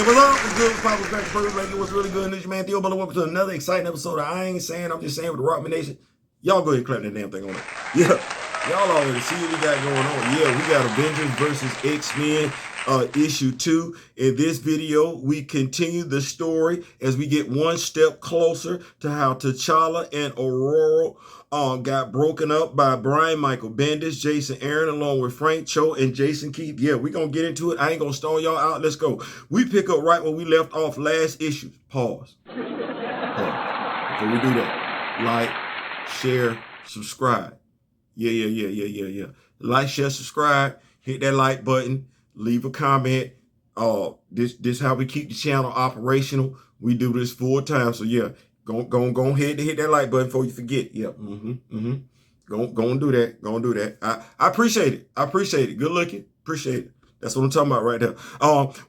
What's up? What's good? What's poppin'? Back to First Lady. What's really good? This your man Theo. Welcome to another exciting episode of I Ain't Saying, I'm Just Saying with the Rockman Nation. Y'all go ahead and clap that damn thing on it. Yeah. Y'all already see what we got going on. Yeah, we got Avengers versus X-Men issue 2. In this video, we continue the story as we get one step closer to how T'Challa and Ororo got broken up by Brian Michael Bendis, Jason Aaron, along with Frank Cho and Jason Keith. Yeah, we're going to get into it. I ain't going to stall y'all out. Let's go. We pick up right where we left off last issue. Pause. Before we do that, like, share, subscribe. Yeah. Like, share, subscribe. Hit that like button. Leave a comment. This how we keep the channel operational. We do this full time. So yeah, go ahead and hit that like button before you forget. Yeah. Go and do that. Go and do that. I appreciate it. I appreciate it. Good looking. Appreciate it. That's what I'm talking about right there.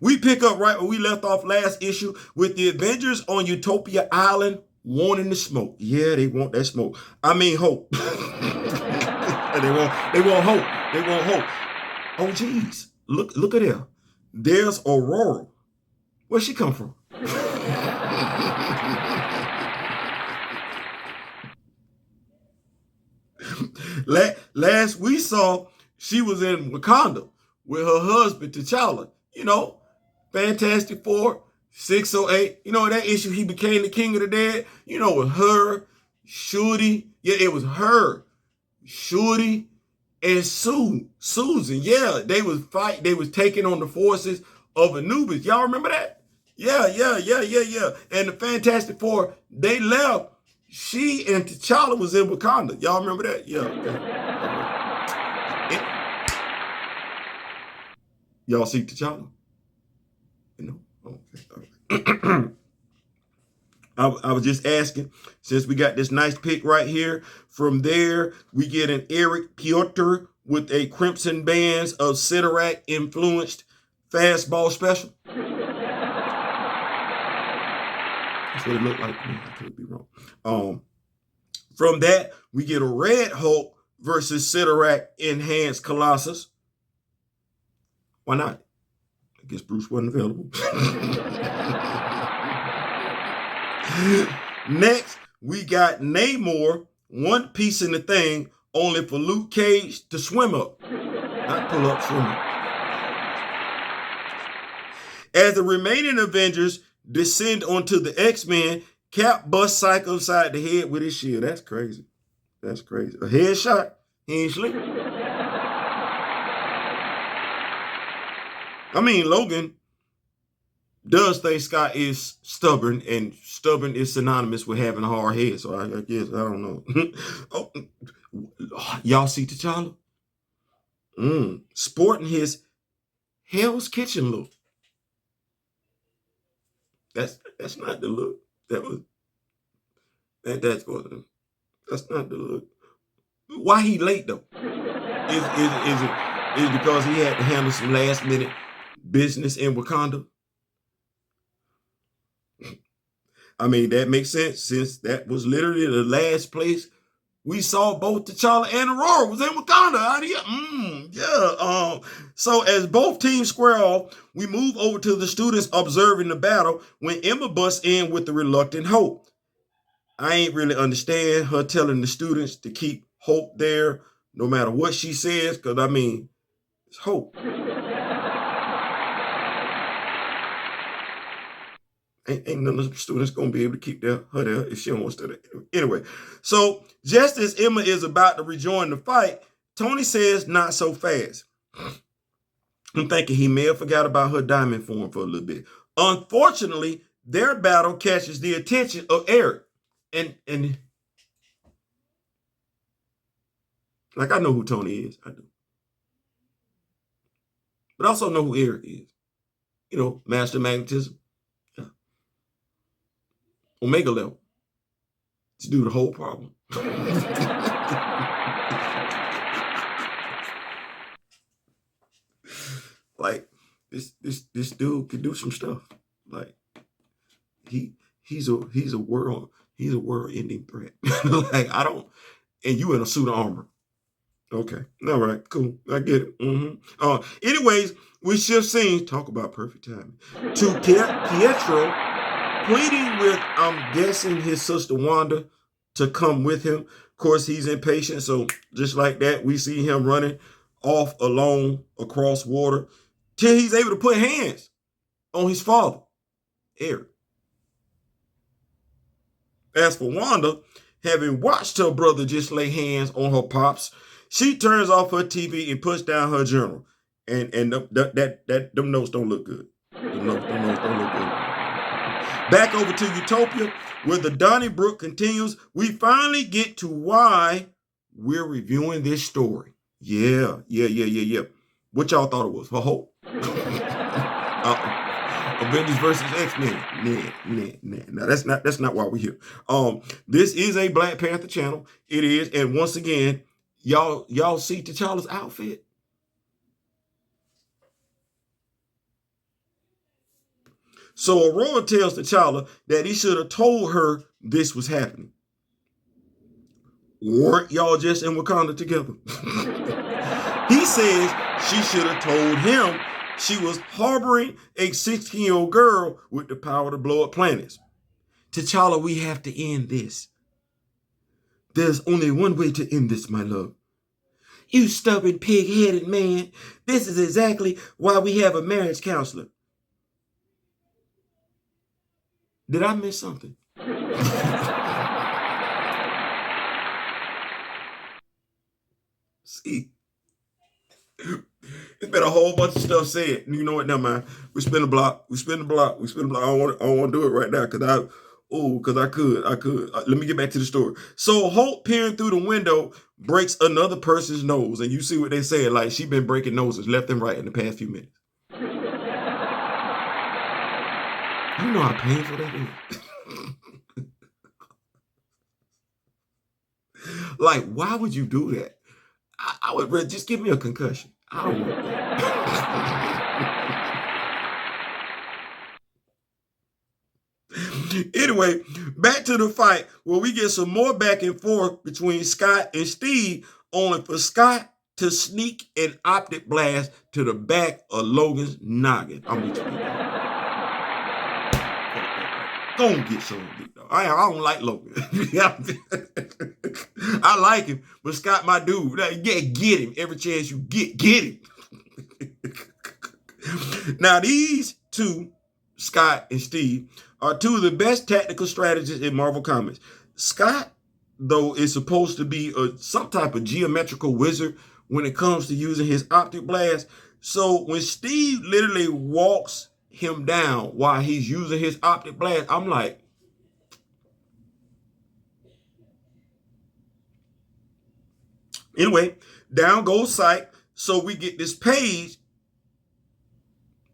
We pick up right where we left off last issue with the Avengers on Utopia Island wanting the smoke. Yeah, they want that smoke. I mean hope. They want hope. They want hope. Oh geez. Look at her. There's Ororo. Where'd she come from? Last we saw, she was in Wakanda with her husband, T'Challa. You know, Fantastic Four, 608. You know, that issue, he became the king of the dead. You know, with her, Shorty. Yeah, it was her, Shorty, and Susan. Yeah, they was taking on the forces of Anubis. Y'all remember that? Yeah. And the Fantastic Four, they left. She and T'Challa was in Wakanda. Y'all remember that? Yeah. Y'all see T'Challa? You know? Okay. I was just asking, since we got this nice pic right here. From there, we get an Eric Piotr with a Crimson Bands of Sidorak influenced fastball special. That's what it looked like to me. I could be wrong. From that, we get a Red Hulk versus Sidorak enhanced Colossus. Why not? I guess Bruce wasn't available. Next, we got Namor, one piece in the thing, only for Luke Cage to swim up. Not pull up, swim up. As the remaining Avengers descend onto the X-Men, Cap busts Psycho upside the head with his shield. That's crazy. That's crazy. A headshot? He ain't sleeping. I mean, Logan does think Scott is stubborn, and stubborn is synonymous with having a hard head. So I guess, I don't know. Y'all see T'Challa? Sporting his Hell's Kitchen look. That's not the look. That's not the look. Why he late though? Is it because he had to handle some last minute business in Wakanda? I mean, that makes sense, since that was literally the last place we saw both T'Challa and Aurora was in Wakanda. So as both teams square off, we move over to the students observing the battle when Emma busts in with the reluctant Hope. I ain't really understand her telling the students to keep Hope there no matter what she says, because I mean, it's Hope. Ain't none of the students gonna be able to keep her there if she don't want to stay there. Anyway, so just as Emma is about to rejoin the fight, Tony says, not so fast. I'm thinking he may have forgot about her diamond form for a little bit. Unfortunately, their battle catches the attention of Eric. And like, I know who Tony is, I do. But I also know who Eric is. You know, Master Magnetism. Omega level to do the whole problem. Like, this dude can do some stuff. Like, he's a world ending threat. Like, and you in a suit of armor. Okay. All right. Cool. I get it. Anyways, we shift scenes. Talk about perfect timing. To Pietro pleading with, I'm guessing, his sister Wanda to come with him. Of course, he's impatient. So just like that, we see him running off alone across water till he's able to put hands on his father, Eric. As for Wanda, having watched her brother just lay hands on her pops, she turns off her TV and puts down her journal. And them notes don't look good. Them notes don't look good. Back over to Utopia, where the Donnybrook continues. We finally get to why we're reviewing this story. Yeah. What y'all thought it was? For Hope? Avengers versus X-Men. Nah. No, that's not why we're here. This is a Black Panther channel. It is, and once again, y'all see T'Challa's outfit? So Aurora tells T'Challa that he should have told her this was happening. Weren't y'all just in Wakanda together? He says she should have told him she was harboring a 16-year-old girl with the power to blow up planets. T'Challa, we have to end this. There's only one way to end this, my love. You stubborn, pig-headed man. This is exactly why we have a marriage counselor. Did I miss something? See, it's been a whole bunch of stuff said. You know what? Never mind. We spin the block. I don't want to do it right now because I could. Let me get back to the story. So Hope peering through the window breaks another person's nose, and you see what they said. Like, she been breaking noses left and right in the past few minutes. You know how painful that is. Like, why would you do that? I would rather just give me a concussion. I don't want that. Anyway, back to the fight where we get some more back and forth between Scott and Steve, only for Scott to sneak an optic blast to the back of Logan's noggin. I'm with you. Go and get some of it, though. I don't like Logan. I like him, but Scott, my dude. Yeah, get him every chance you get him. Now, these two, Scott and Steve, are two of the best tactical strategists in Marvel Comics. Scott, though, is supposed to be some type of geometrical wizard when it comes to using his optic blast. So when Steve literally walks him down while he's using his optic blast, I'm like, anyway, down goes Sight. So we get this page,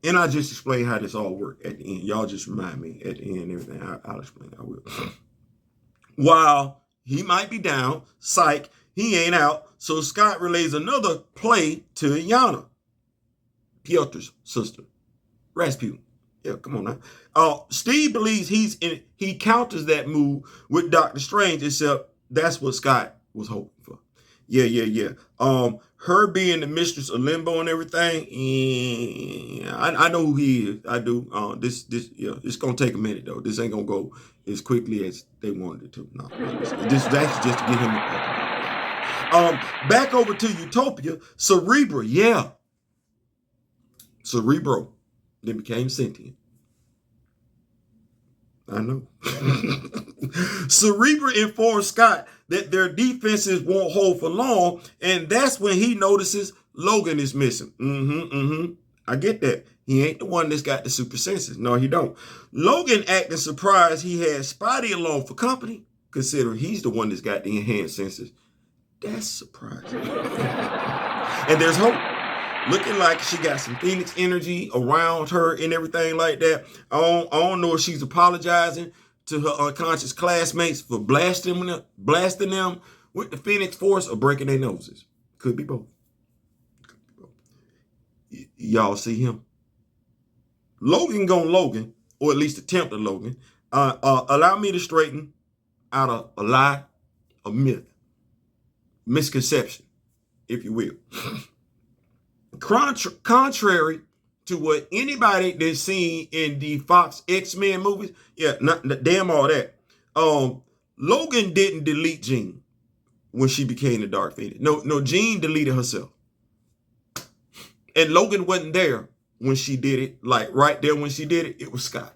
and I just explain how this all worked at the end. Y'all just remind me at the end and everything. I'll explain. I will. While he might be down, Psych, he ain't out. So Scott relays another play to Yana, Pietro's sister, Rasputin. Yeah, come on now. Steve believes he counters that move with Doctor Strange, except that's what Scott was hoping for. Yeah. Her being the mistress of Limbo and everything, I know who he is. I do. It's gonna take a minute though. This ain't gonna go as quickly as they wanted it to. No, this is actually just to get him back over to Utopia. Cerebro, yeah. Cerebro then became sentient. I know. Cerebro informs Scott that their defenses won't hold for long, and that's when he notices Logan is missing. I get that. He ain't the one that's got the super senses. No, he don't. Logan acting surprised he had Spidey along for company, considering he's the one that's got the enhanced senses. That's surprising. And there's hope. Looking like she got some Phoenix energy around her and everything like that. I don't know if she's apologizing to her unconscious classmates for blasting them with the Phoenix Force or breaking their noses. Could be both. Y'all see him? Logan gone Logan, or at least attempt a Logan. Allow me to straighten out a lie, a myth, misconception. if you will. Contrary to what anybody that's seen in the Fox X-Men movies, damn all that. Logan didn't delete Jean when she became the Dark Phoenix. No, Jean deleted herself. And Logan wasn't there when she did it. Like right there when she did it, it was Scott.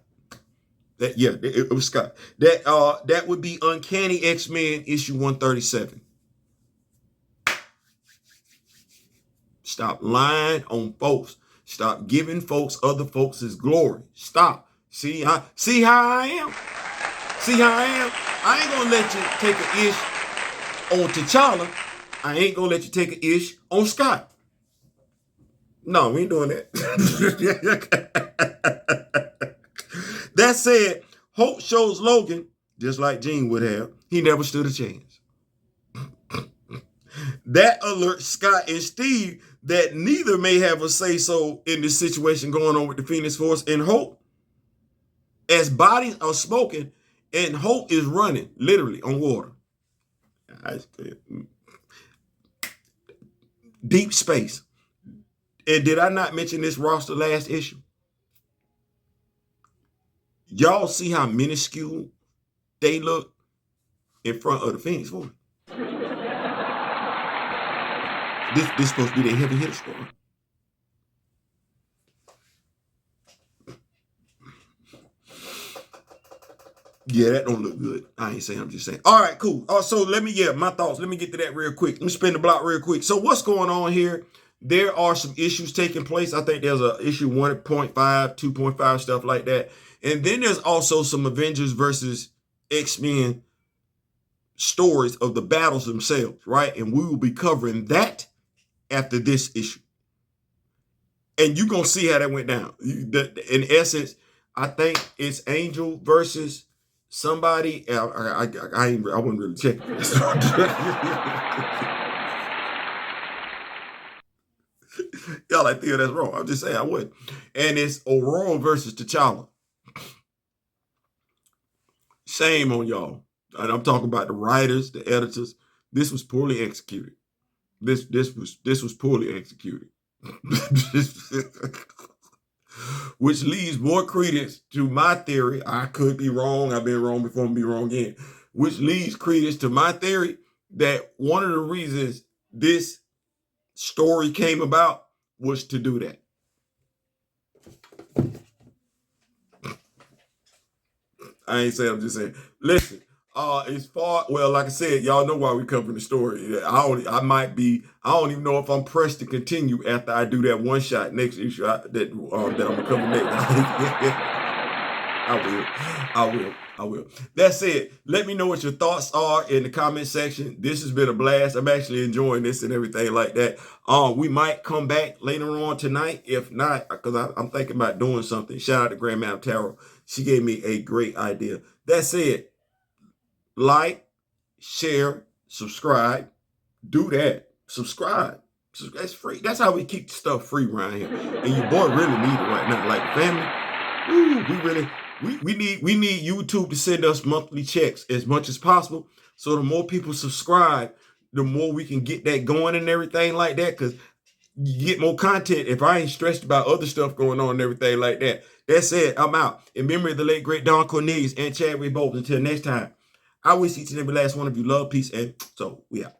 It was Scott. That would be Uncanny X-Men issue 137. Stop lying on folks. Stop giving folks other folks' glory. Stop. See how I am? See how I am? I ain't gonna let you take an ish on T'Challa. I ain't gonna let you take an ish on Scott. No, we ain't doing that. That said, Hope shows Logan, just like Jean would have, he never stood a chance. That alerts Scott and Steve that neither may have a say-so in this situation going on with the Phoenix Force and Hope. As bodies are smoking and Hope is running, literally, on water. Deep space. And did I not mention this roster last issue? Y'all see how minuscule they look in front of the Phoenix Force? This supposed to be their heavy hitter squad. Yeah, that don't look good. I ain't saying, I'm just saying. All right, cool. So my thoughts. Let me get to that real quick. Let me spin the block real quick. So what's going on here? There are some issues taking place. I think there's a issue 1.5, 2.5, stuff like that. And then there's also some Avengers versus X-Men stories of the battles themselves, right? And we will be covering that after this issue. And you're going to see how that went down. In essence, I think it's Angel versus somebody. I wasn't really checking this. Y'all like, Theo, that's wrong. I'm just saying I wouldn't. And it's Ororo versus T'Challa. Shame on y'all. And I'm talking about the writers, the editors. This was poorly executed. This was poorly executed. Which leaves more credence to my theory. I could be wrong. I've been wrong before and be wrong again. Which leaves credence to my theory that one of the reasons this story came about was to do that. I ain't saying, I'm just saying. Listen, as far, well, like I said, y'all know why we covering the story. I don't even know if I'm pressed to continue after I do that one shot next issue that I'm gonna cover next. I will. That said, let me know what your thoughts are in the comment section. This has been a blast. I'm actually enjoying this and everything like that. We might come back later on tonight. If not, because I'm thinking about doing something. Shout out to Grandma Tarot. She gave me a great idea. That said, like, share, subscribe. Do that. Subscribe. That's free. That's how we keep stuff free around here. And your boy really need it right now. Like family, we need YouTube to send us monthly checks as much as possible. So the more people subscribe, the more we can get that going and everything like that. Because you get more content if I ain't stressed about other stuff going on and everything like that. That said, I'm out. In memory of the late, great Don Cornelius and Chadwick Bolt. Until next time, I wish each and every last one of you love, peace, and so we out.